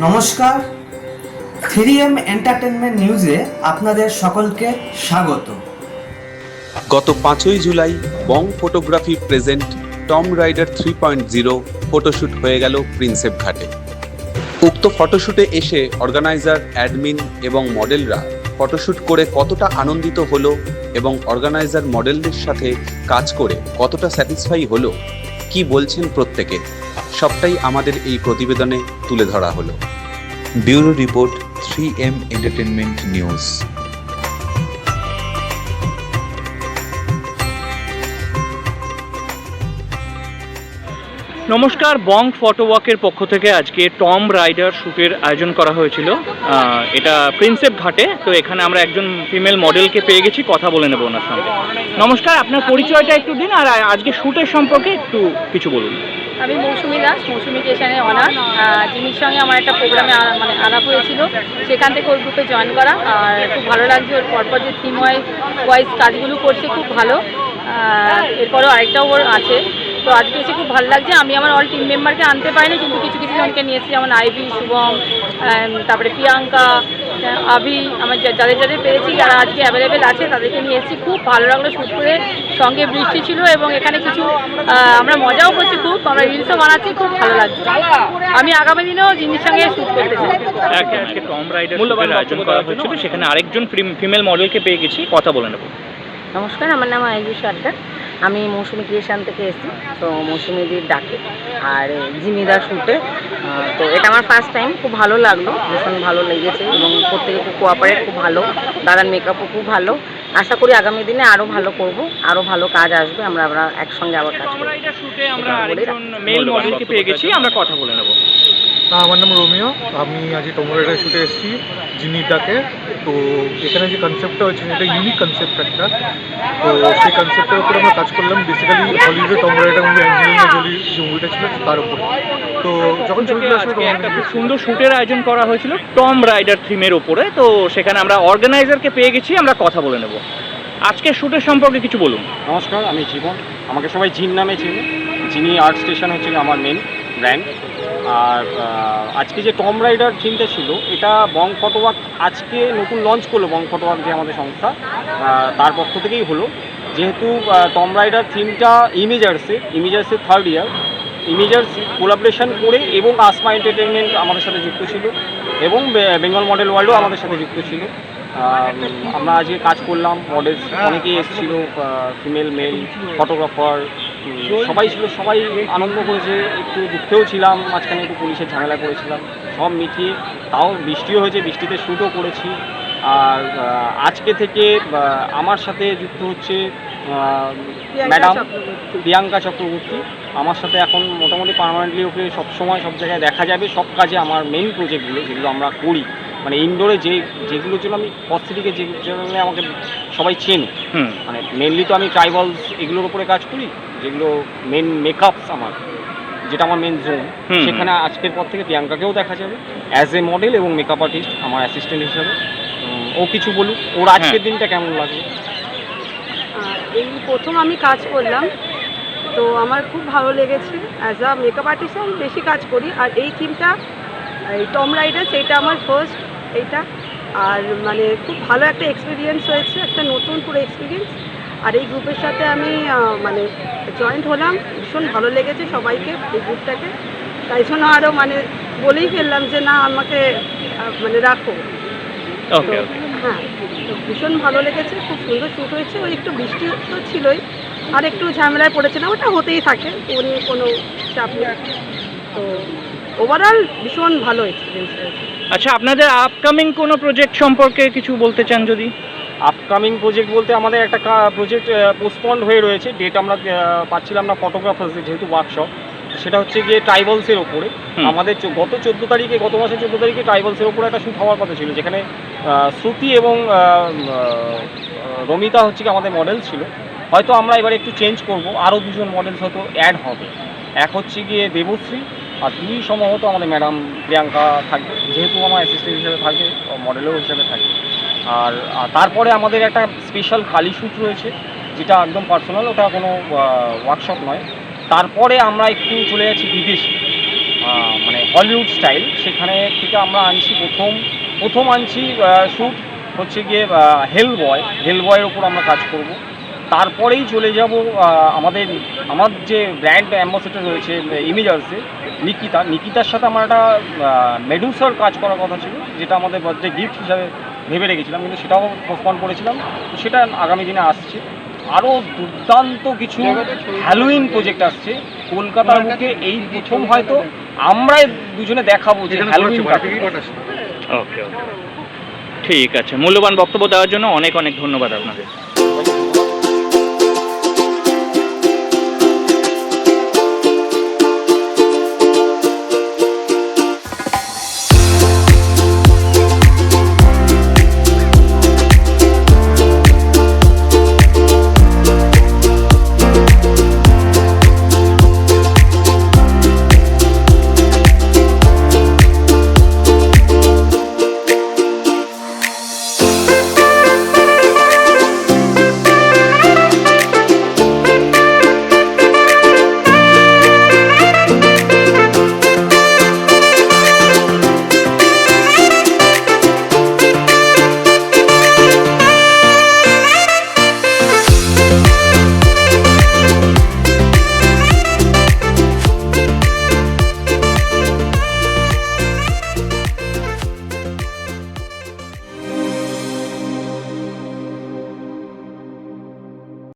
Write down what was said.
নমস্কার, 3M entertainment নিউজে আপনাদের সকলকে স্বাগত। গত 5ই July Bong photography present Tomb Raider 3.0 photoshoot হয়ে গেল প্রিন্সেপ ঘাটে। উক্ত ফটোশ্যুটে এসে অর্গানাইজার, অ্যাডমিন এবং মডেলরা ফটোশ্যুট করে কতটা আনন্দিত হলো এবং অর্গানাইজার মডেলদের সাথে কাজ করে কতটা স্যাটিসফাই হলো, কি বলছেন প্রত্যেকে, সবটাই আমাদের এই প্রতিবেদনে তুলে ধরা হলো। Bureau report, 3M entertainment news. নমস্কার, বং ফটো ওয়াকের পক্ষ থেকে আজকে টম রাইডার শ্যুটের আয়োজন করা হয়েছিল। এটা প্রিন্সেপ ঘাটে। তো এখানে আমরা একজন ফিমেল মডেলকে পেয়ে গেছি, কথা বলে নেব ওনার সঙ্গে। নমস্কার, আপনার পরিচয়টা একটু দিন আর আজকে শ্যুটের সম্পর্কে একটু কিছু বলুন। আমি মৌসুমি দাস, মৌসুমি ক্রিয়েশনের অনার। যিনির সঙ্গে আমার একটা প্রোগ্রামে আলাপ হয়েছিল, সেখান থেকে ওর গ্রুপে জয়েন করা। আর খুব ভালো লাগছে, ওর পরপর যে থিম ওয়াইজ কাজগুলো করছে খুব ভালো। এরপরও আরেকটাও ওর আছে। তো আজকে এসে খুব ভালো লাগছে। আমি আমার অল টিম মেম্বারকে আনতে পারিনি, কিন্তু কিছু কিছু জনকে নিয়েছি, যেমন আইভি, শুভম, তারপরে প্রিয়াঙ্কা, আভি, আমার যাদের পেয়েছি, যারা আজকে অ্যাভেলেবেল আছে তাদেরকে নিয়েছি। খুব ভালো লাগলো শ্যুট করে। সঙ্গে বৃষ্টি ছিল এবং এখানে কিছু আমরা মজাও করছি, খুব আমরা রিলসও বানাচ্ছি, খুব ভালো লাগছে। আমি আগামী দিনেও জিনিস সঙ্গে শ্যুট করতে চাই। আজকে টম রাইডার শ্যুটের আয়োজন করা হয়েছিল, সেখানে আরেকজন ফিমেল মডেলকে পেয়ে গেছি, কথা বলে নেব। নমস্কার, আমার নাম আইজু সরকার। আমি মৌসুমি ক্রিয়েশন থেকে এসেছি। তো মৌসুমিদির ডাকে আর জিমিদার শ্যুটে। তো এটা আমার ফার্স্ট টাইম, খুব ভালো লাগলো, ভীষণ ভালো লেগেছে এবং প্রত্যেকে খুব কোঅপারেট, খুব ভালো। দাদার মেকআপও খুব ভালো। আশা করি আগামী দিনে আরও ভালো করব, আরও ভালো কাজ আসবে, আমরা একসঙ্গে আবার কাজ করব। রাইডার শ্যুটে আমরা আরেকজন মেল মডেলকে পেয়ে গেছি, আমরা কথা বলে নেব। আমার নাম রোমিও। আমি আজ টম রাইডার শ্যুটে এসেছি জিনির ডাকে। তো এখানে যে কনসেপ্টটা হচ্ছে, এটা ইউনিক কনসেপ্ট একটা। তো সেই কনসেপ্টের উপরে আমরা কাজ করলাম, বেসিক্যালি হলিউডে Tomb Raider movie, Angelina Jolie যে মুভিটা ছিল তার উপরে। তো যখন ছবিগুলো আসলে একটা খুব সুন্দর শ্যুটের আয়োজন করা হয়েছিল টম রাইডার থিমের ওপরে। তো সেখানে আমরা অর্গানাইজারকে পেয়ে গেছি, আমরা কথা বলে নেব। আজকে শ্যুটের সম্পর্কে কিছু বলুন। নমস্কার, আমি জীবন। আমাকে সবাই জিন নামে চেনে। যিনি আর্ট স্টেশন হচ্ছে আমার মেন ব্র্যান্ড। আর আজকে যে টম রাইডার থিমটা ছিল, এটা বং ফটোওয়াক আজকে নতুন লঞ্চ করলো। বং ফটোওয়াক যে আমাদের সংস্থা, তার পক্ষ থেকেই হলো। যেহেতু টম রাইডার থিমটা ইমেজার্সের থার্ড ইয়ার, ইমেজার্স কোলাবোরেশন করে এবং আসমা এন্টারটেনমেন্ট আমাদের সাথে যুক্ত ছিল এবং বেঙ্গল মডেল ওয়ার্ল্ডও আমাদের সাথে যুক্ত ছিল। আমরা আজকে কাজ করলাম, মডেলস অনেকেই এসেছিলো, ফিমেল মেল ফটোগ্রাফার সবাই ছিল। সবাই আনন্দ করেছে, একটু দুঃখেও ছিলাম, মাঝখানে একটু পুলিশের ঝামেলা করেছিলাম, সব মিটিয়ে তাও বৃষ্টিও হয়েছে, বৃষ্টিতে শ্যুটও করেছি। আর আজকে থেকে আমার সাথে যুক্ত হচ্ছে ম্যাডাম প্রিয়াঙ্কা চক্রবর্তী। আমার সাথে এখন মোটামুটি পার্মানেন্টলি ওকে সবসময় সব জায়গায় দেখা যাবে। সব কাজে আমার মেইন প্রজেক্টগুলো যেগুলো আমরা করি, মানে ইনডোরে যেগুলোর জন্য আমি পথ-থেকে যে জন্য আমাকে সবাই চেনে, মানে মেনলি তো আমি ট্রাইবালস এগুলোর উপরে কাজ করি, যেগুলো মেন মেকআপস আমার, যেটা আমার মেন জোন। সেখানে আজকের পর থেকে প্রিয়াঙ্কাকেও দেখা যাবে অ্যাজ এ মডেল এবং মেকআপ আর্টিস্ট, আমার অ্যাসিস্ট্যান্ট হিসাবে। ও কিছু বলুক, ওর আজকের দিনটা কেমন লাগবে। এই প্রথম আমি কাজ করলাম, তো আমার খুব ভালো লেগেছে। অ্যাজ আ মেকআপ আর্টিস্ট আমি বেশি কাজ করি, আর এই থিমটা, এই টম রাইডার, সেইটা আমার ফার্স্ট এইটা। আর মানে খুব ভালো একটা এক্সপিরিয়েন্স হয়েছে, একটা নতুন পুরো এক্সপিরিয়েন্স। আর এই গ্রুপের সাথে আমি মানে জয়েন্ট হলাম, ভীষণ ভালো লেগেছে সবাইকে, এই গ্রুপটাকে। তাই জন্য আরও মানে বলেই ফেললাম যে না, আমাকে মানে রাখো। হ্যাঁ, তো ভীষণ ভালো লেগেছে, খুব সুন্দর শ্যুট হয়েছে। ওই একটু বৃষ্টি তো ছিলই, আর একটু ঝামেলায় পড়েছিলাম, ওটা হতেই থাকে, ও নিয়ে কোনো চাপ নেই। তো ওভারঅল ভীষণ ভালো এক্সপিরিয়েন্স হয়েছে। আচ্ছা, আপনাদের আপকামিং কোনো প্রজেক্ট সম্পর্কে কিছু বলতে চান যদি? আপকামিং প্রজেক্ট বলতে আমাদের একটা প্রজেক্ট পোস্টপন্ড হয়ে রয়েছে, ডেট আমরা পাচ্ছিলাম না ফটোগ্রাফার্সদের, যেহেতু ওয়ার্কশপ। সেটা হচ্ছে গিয়ে ট্রাইবালসের ওপরে। আমাদের গত মাসের 14 তারিখে ট্রাইবালসের ওপরে একটা শ্যুট হওয়ার কথা ছিল, যেখানে শ্রুতি এবং রমিতা হচ্ছে কি আমাদের মডেল ছিল। হয়তো আমরা এবারে একটু চেঞ্জ করব, আরও দুজন মডেলস হয়তো অ্যাড হবে। এক হচ্ছে গিয়ে দেবশ্রী, আর দুই সম্ভবত আমাদের ম্যাডাম প্রিয়াঙ্কা থাকবে, যেহেতু আমার অ্যাসিস্ট্যান্ট হিসেবে থাকবে, মডেলও হিসেবে থাকবে। আর তারপরে আমাদের একটা স্পেশাল কালি শ্যুট রয়েছে, যেটা একদম পার্সোনাল, ওটা কোনো ওয়ার্কশপ নয়। তারপরে আমরা একটু চলে যাচ্ছি বিদেশে। মানে হলিউড স্টাইল, সেখানে থেকে আমরা আনছি প্রথম আনছি শ্যুট হচ্ছে গিয়ে হেল বয়ের ওপর আমরা কাজ করব। তারপরেই চলে যাব আমার যে ব্র্যান্ড অ্যাম্বাসেডর রয়েছে ইমেজার্সে নিকিতার সাথে আমার একটা মেডুসার কাজ করার কথা ছিল, যেটা আমাদের বার্থডে গিফট হিসাবে ভেবে রেখেছিলাম, কিন্তু সেটাও পোস্টপন করেছিলাম। তো সেটা আগামী দিনে আসছে। আরও দুর্দান্ত কিছু হ্যালোইন প্রজেক্ট আসছে কলকাতার বুকে। এই প্রথম হয়তো আমরাই দুজনে দেখাবো যে হ্যালোইন। ওকে, ঠিক আছে, মূল্যবান বক্তব্য দেওয়ার জন্য অনেক অনেক ধন্যবাদ আপনাদের।